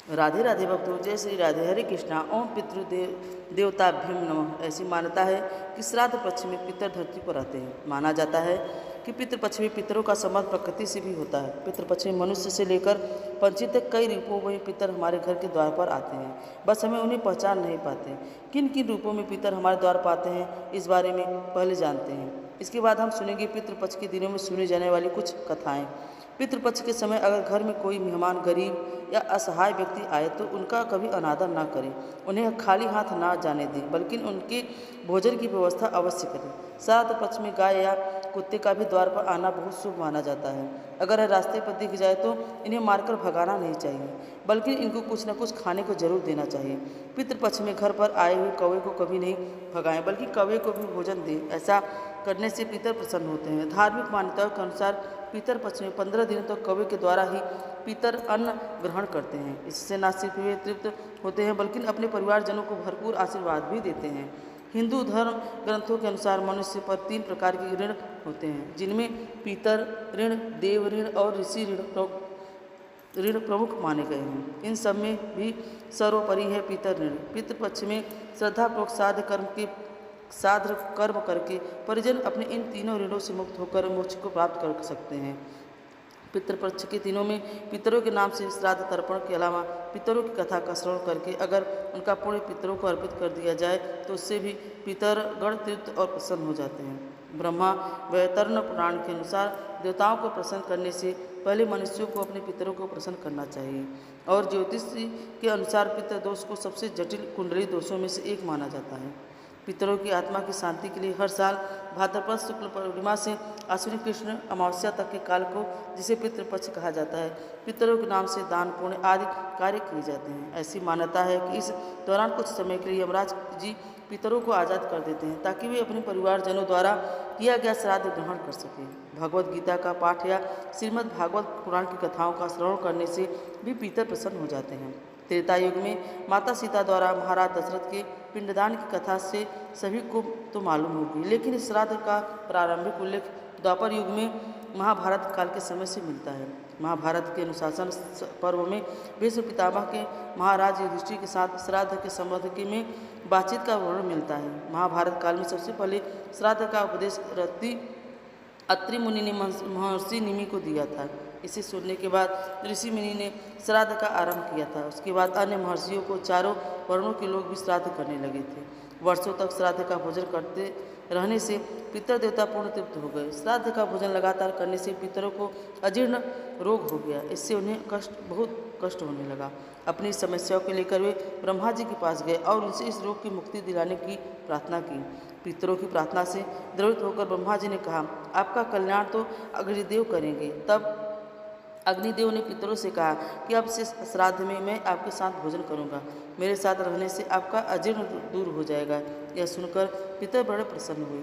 राधे राधे भक्तों, जय श्री राधे। हरे कृष्णा। ओम देवताभ्यम नमः। ऐसी मान्यता है कि श्राद्ध पक्ष में पितर धरती पर आते हैं। माना जाता है कि पितृपक्ष में पितरों का संबंध प्रकृति से भी होता है। पितृपक्ष में मनुष्य से लेकर पंछी तक कई रूपों में पितर हमारे घर के द्वार पर आते हैं, बस हमें उन्हें पहचान नहीं पाते। किन किन रूपों में पितर हमारे द्वार पर आते हैं, इस बारे में पहले जानते हैं। इसके बाद हम सुनेंगे पितृपक्ष के दिनों में सुनी जाने वाली कुछ कथाएं। पितृपक्ष के समय अगर घर में कोई मेहमान, गरीब या असहाय व्यक्ति आए तो उनका कभी अनादर ना करें, उन्हें खाली हाथ ना जाने दें, बल्कि उनके भोजन की व्यवस्था अवश्य करें। श्राद्ध पक्ष में गाय या कुत्ते का भी द्वार पर आना बहुत शुभ माना जाता है। अगर रास्ते पर दिख जाए तो इन्हें मारकर भगाना नहीं चाहिए, बल्कि इनको कुछ न कुछ खाने को जरूर देना चाहिए। पितृपक्ष में घर पर आए हुए कौवे को कभी नहीं भगाएं, बल्कि कौवे को भी भोजन दें। ऐसा करने से पितर प्रसन्न होते हैं। धार्मिक मान्यताओं के अनुसार पितर पक्ष में 15 दिनों तक कौवे के द्वारा ही पितर अन्न ग्रहण करते हैं। इससे न सिर्फ वे तृप्त होते हैं, बल्कि अपने परिवारजनों को भरपूर आशीर्वाद भी देते हैं। हिंदू धर्म ग्रंथों के अनुसार मनुष्य पर 3 प्रकार के ऋण होते हैं, जिनमें पितर ऋण, देव ऋण और ऋषि ऋण प्रमुख माने गए हैं। इन सब में भी सर्वोपरि है पितर ऋण। पितृपक्ष में श्रद्धापूर्वक श्राद्ध कर्म करके परिजन अपने इन तीनों ऋणों से मुक्त होकर मोक्ष को प्राप्त कर सकते हैं। पितृपक्ष के दिनों में पितरों के नाम से श्राद्ध तर्पण के अलावा पितरों की कथा का श्रवण करके अगर उनका पुण्य पितरों को अर्पित कर दिया जाए तो उससे भी पितरगण तृप्त और प्रसन्न हो जाते हैं। ब्रह्मा वैतरण पुराण के अनुसार देवताओं को प्रसन्न करने से पहले मनुष्यों को अपने पितरों को प्रसन्न करना चाहिए। और ज्योतिष के अनुसार पितृ दोष को सबसे जटिल कुंडली दोषों में से एक माना जाता है। पितरों की आत्मा की शांति के लिए हर साल भाद्रपद शुक्ल पूर्णिमा से अश्विनी कृष्ण अमावस्या तक के काल को, जिसे पितृपक्ष कहा जाता है, पितरों के नाम से दान पुण्य आदि कार्य किए जाते हैं। ऐसी मान्यता है कि इस दौरान कुछ समय के लिए यमराज जी पितरों को आज़ाद कर देते हैं, ताकि वे अपने परिवारजनों द्वारा किया गया श्राद्ध ग्रहण कर सकें। भगवद गीता का पाठ या श्रीमद् भागवत पुराण की कथाओं का श्रवण करने से भी पितर प्रसन्न हो जाते हैं। त्रेता युग में माता सीता द्वारा महाराज दशरथ के पिंडदान की कथा से सभी को तो मालूम होगी, लेकिन इस श्राद्ध का प्रारंभिक उल्लेख द्वापर युग में महाभारत काल के समय से मिलता है। महाभारत के अनुशासन पर्व में भीष्म पितामह के महाराज युधिष्ठिर के साथ श्राद्ध के संबंध के में बातचीत का वर्णन मिलता है। महाभारत काल में सबसे पहले श्राद्ध का उपदेश अत्रि मुनि ने महर्षि निमि को दिया था। इसे सुनने के बाद ऋषि मुनि ने श्राद्ध का आरंभ किया था। उसके बाद अन्य महर्षियों को चारों वर्णों के लोग भी श्राद्ध करने लगे थे। वर्षों तक श्राद्ध का भोजन करते रहने से पितर देवता पूर्ण तृप्त हो गए। श्राद्ध का भोजन लगातार करने से पितरों को अजीर्ण रोग हो गया। इससे उन्हें बहुत कष्ट होने लगा। अपनी समस्याओं को लेकर वे ब्रह्मा जी के पास गए और उनसे इस रोग की मुक्ति दिलाने की प्रार्थना की। पितरों की प्रार्थना से द्रवित होकर ब्रह्मा जी ने कहा, आपका कल्याण तो अग्निदेव करेंगे। तब अग्निदेव ने पितरों से कहा कि अब से श्राद्ध में मैं आपके साथ भोजन करूंगा, मेरे साथ रहने से आपका अजीर्ण दूर हो जाएगा। यह सुनकर पितर बड़े प्रसन्न हुए।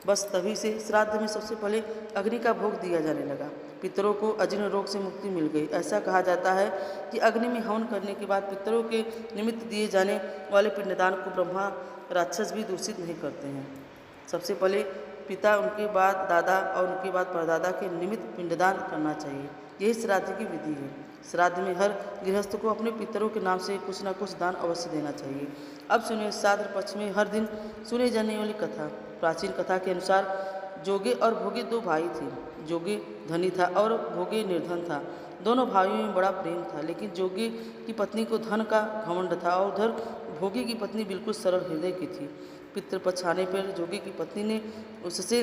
बस तभी से श्राद्ध में सबसे पहले अग्नि का भोग दिया जाने लगा। पितरों को अजीर्ण रोग से मुक्ति मिल गई। ऐसा कहा जाता है कि अग्नि में हवन करने के बाद पितरों के निमित्त दिए जाने वाले पिंडदान को ब्रह्मा राक्षस भी दूषित नहीं करते हैं। सबसे पहले पिता, उनके बाद दादा और उनके बाद परदादा के निमित्त पिंडदान करना चाहिए। यही श्राद्ध की विधि है। श्राद्ध में हर गृहस्थ को अपने पितरों के नाम से कुछ न कुछ दान अवश्य देना चाहिए। अब सुनिए श्राद्ध पक्ष में हर दिन सुने जाने वाली कथा। प्राचीन कथा के अनुसार जोगे और भोगे 2 भाई थे। जोगे धनी था और भोगे निर्धन था। दोनों भाइयों में बड़ा प्रेम था, लेकिन जोगे की पत्नी को धन का घमंड था और उधर भोगे की पत्नी बिल्कुल सरल हृदय की थी। पितृपक्ष आने पर जोगे की पत्नी ने उससे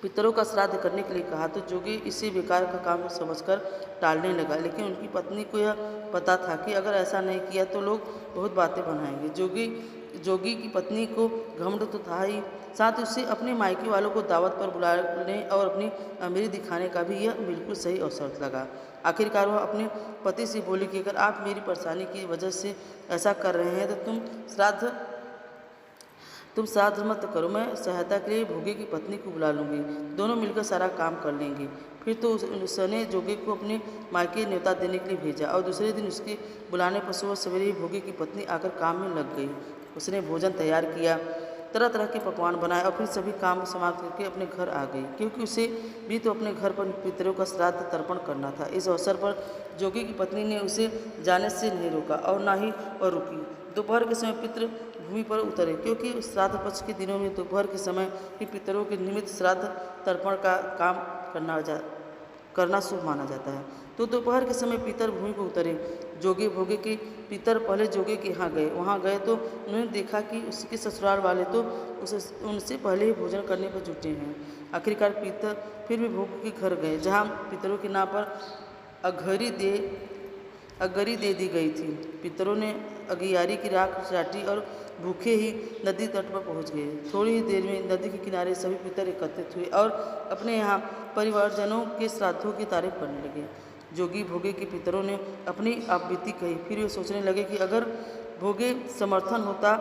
पितरों का श्राद्ध करने के लिए कहा तो जोगी इसे बेकार का काम समझकर टालने लगा, लेकिन उनकी पत्नी को यह पता था कि अगर ऐसा नहीं किया तो लोग बहुत बातें बनाएंगे। जोगी की पत्नी को घमंड तो था ही, साथ ही उसे अपने मायके वालों को दावत पर बुलाने और अपनी अमीरी दिखाने का भी यह बिल्कुल सही अवसर लगा। आखिरकार वह अपने पति से बोली कि अगर आप मेरी परेशानी की वजह से ऐसा कर रहे हैं तो तुम श्राद्ध मत करो, मैं सहायता के लिए भोगे की पत्नी को बुला लूँगी, दोनों मिलकर सारा काम कर लेंगे। फिर तो उसने जोगे को अपने मायके न्योता देने के लिए भेजा और दूसरे दिन उसके बुलाने पर सुबह सवेरे ही भोगे की पत्नी आकर काम में लग गई। उसने भोजन तैयार किया। तरह तरह के पकवान बनाए और फिर सभी काम समाप्त करके अपने घर आ गई, क्योंकि उसे भी तो अपने घर पर पितरों का श्राद्ध तर्पण करना था। इस अवसर पर जोगी की पत्नी ने उसे जाने से नहीं रोका और ना ही वह रुकी। दोपहर के समय पितृ भूमि पर उतरे, क्योंकि श्राद्ध पक्ष के दिनों में दोपहर के समय ही पितरों के निमित्त श्राद्ध तर्पण का काम करना शुभ माना जाता है। तो दोपहर के समय पितर भूमि पर उतरे। जोगे भोगे के पितर पहले जोगे के यहाँ गए। वहाँ गए तो उन्होंने देखा कि उसके ससुराल वाले तो उनसे पहले ही भोजन करने पर जुटे हैं। आखिरकार पितर फिर भी भोगे के घर गए, जहाँ पितरों के नाम पर अगरी दे दी गई थी। पितरों ने अगियारी की राख चाटी और भूखे ही नदी तट पर पहुंच गए। थोड़ी ही देर में नदी के किनारे सभी पितर एकत्रित हुए और अपने यहाँ परिवारजनों के श्राद्धों की तारीफ करने लगे। जोगी भोगे के पितरों ने अपनी आप बीती कही। फिर वे सोचने लगे कि अगर भोगे समर्थवान होता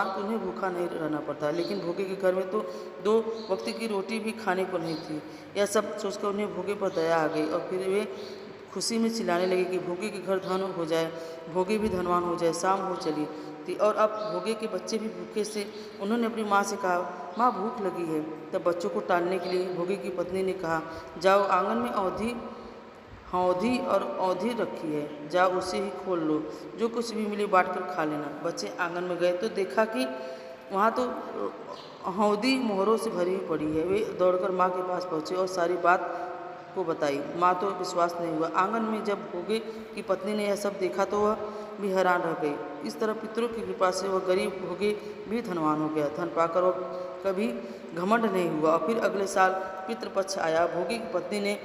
तो उन्हें भूखा नहीं रहना पड़ता, लेकिन भोगे के घर में तो 2 वक्त की रोटी भी खाने को नहीं थी। यह सब सोचकर उन्हें भोगे पर दया आ गई और फिर वे खुशी में चिल्लाने लगे कि भोगे के घर धन हो जाए, भोगे भी धनवान हो जाए, शाम हो चली थी और अब भोगे के बच्चे भी भूखे से। उन्होंने अपनी माँ से कहा, माँ भूख लगी है। तब बच्चों को टालने के लिए भोगे की पत्नी ने कहा, जाओ आंगन में हौदी और औधी रखी है, जाओ उसे ही खोल लो, जो कुछ भी मिले बांट कर खा लेना। बच्चे आंगन में गए तो देखा कि वहाँ तो हौदी मोहरों से भरी हुई पड़ी है। वे दौड़कर माँ के पास पहुँचे और सारी बात को बताई। माँ तो विश्वास नहीं हुआ। आंगन में जब भोगे की पत्नी ने यह सब देखा तो वह भी हैरान रह गई। इस तरह पितरों की कृपा से वह गरीब भोगे भी धनवान हो गया। धन पाकर वह कभी घमंड नहीं हुआ। और फिर अगले साल पितृपक्ष आया। भोगे की पत्नी ने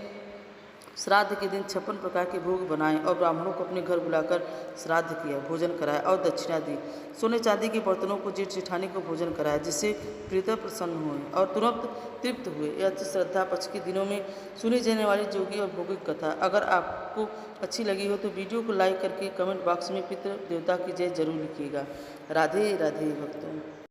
श्राद्ध के दिन 56 प्रकार के भोग बनाए और ब्राह्मणों को अपने घर बुलाकर श्राद्ध किया, भोजन कराया और दक्षिणा दी। सोने चांदी के बर्तनों को जेठ जेठानी को भोजन कराया, जिससे प्रीतर प्रसन्न हुए और तुरंत तृप्त हुए। यह श्रद्धा पक्ष के दिनों में सुनी जाने वाली जोगी और भोगी कथा अगर आपको अच्छी लगी हो तो वीडियो को लाइक करके कमेंट बॉक्स में पितृ देवता की जय जरूर लिखिएगा। राधे राधे भक्तों।